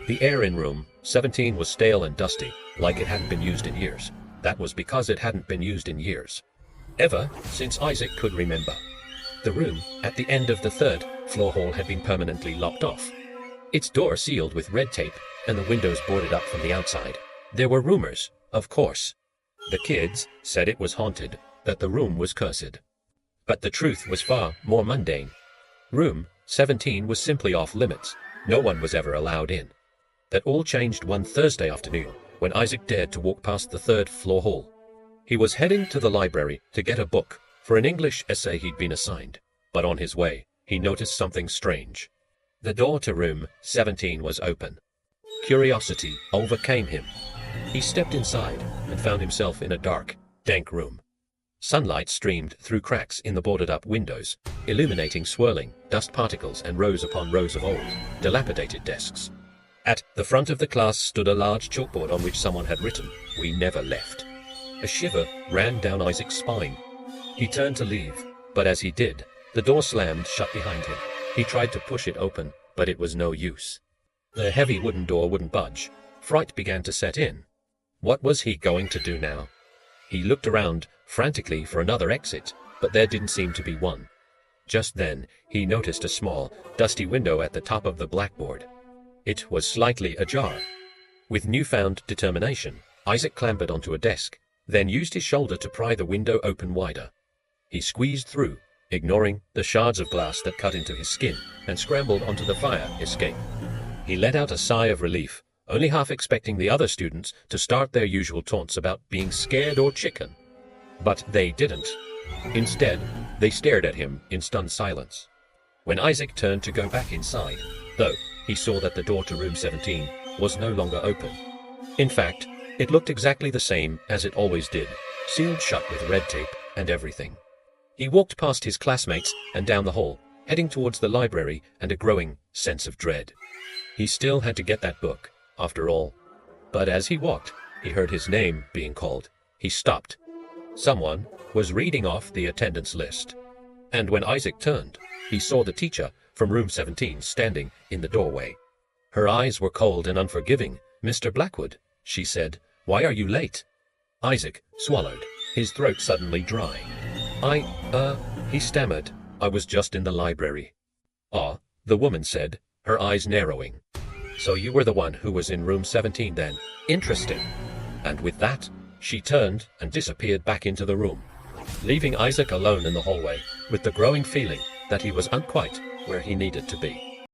The air in room 17 was stale and dusty, like it hadn't been used in years. That was because it hadn't been used in years. Ever since Isaac could remember. The room at the end of the third floor hall had been permanently locked off. Its door sealed with red tape and the windows boarded up from the outside. There were rumors, of course. The kids said it was haunted, that the room was cursed. But the truth was far more mundane. Room 17 was simply off limits. No one was ever allowed in. That all changed one Thursday afternoon when Isaac dared to walk past the third floor hall. He was heading to the library to get a book for an English essay he'd been assigned, but on his way, he noticed something strange. The door to room 17 was open. Curiosity overcame him. He stepped inside and found himself in a dark, dank room. Sunlight streamed through cracks in the boarded-up windows, illuminating swirling dust particles and rows upon rows of old, dilapidated desks. At the front of the class stood a large chalkboard on which someone had written, "We never left." A shiver ran down Isaac's spine. He turned to leave, but as he did, the door slammed shut behind him. He tried to push it open, but it was no use. The heavy wooden door wouldn't budge. Fright began to set in. What was he going to do now? He looked around frantically for another exit, but there didn't seem to be one. Just then, he noticed a small, dusty window at the top of the blackboard. It was slightly ajar. With newfound determination, Isaac clambered onto a desk, then used his shoulder to pry the window open wider. He squeezed through, ignoring the shards of glass that cut into his skin, and scrambled onto the fire escape. He let out a sigh of relief, only half expecting the other students to start their usual taunts about being scared or chicken. But they didn't. Instead, they stared at him in stunned silence. When Isaac turned to go back inside, though, he saw that the door to room 17 was no longer open. In fact, it looked exactly the same as it always did, sealed shut with red tape and everything. He walked past his classmates and down the hall, heading towards the library and a growing sense of dread. He still had to get that book, after all. But as he walked, he heard his name being called. He stopped. Someone was reading off the attendance list. And when Isaac turned, he saw the teacher from room 17 standing in the doorway. Her eyes were cold and unforgiving. "Mr. Blackwood," she said, "why are you late?" Isaac swallowed, his throat suddenly dry. He stammered, "I was just in the library." "Ah," the woman said, her eyes narrowing. "So you were the one who was in room 17 then? Interesting." And with that, she turned and disappeared back into the room, leaving Isaac alone in the hallway with the growing feeling that he was unquite where he needed to be.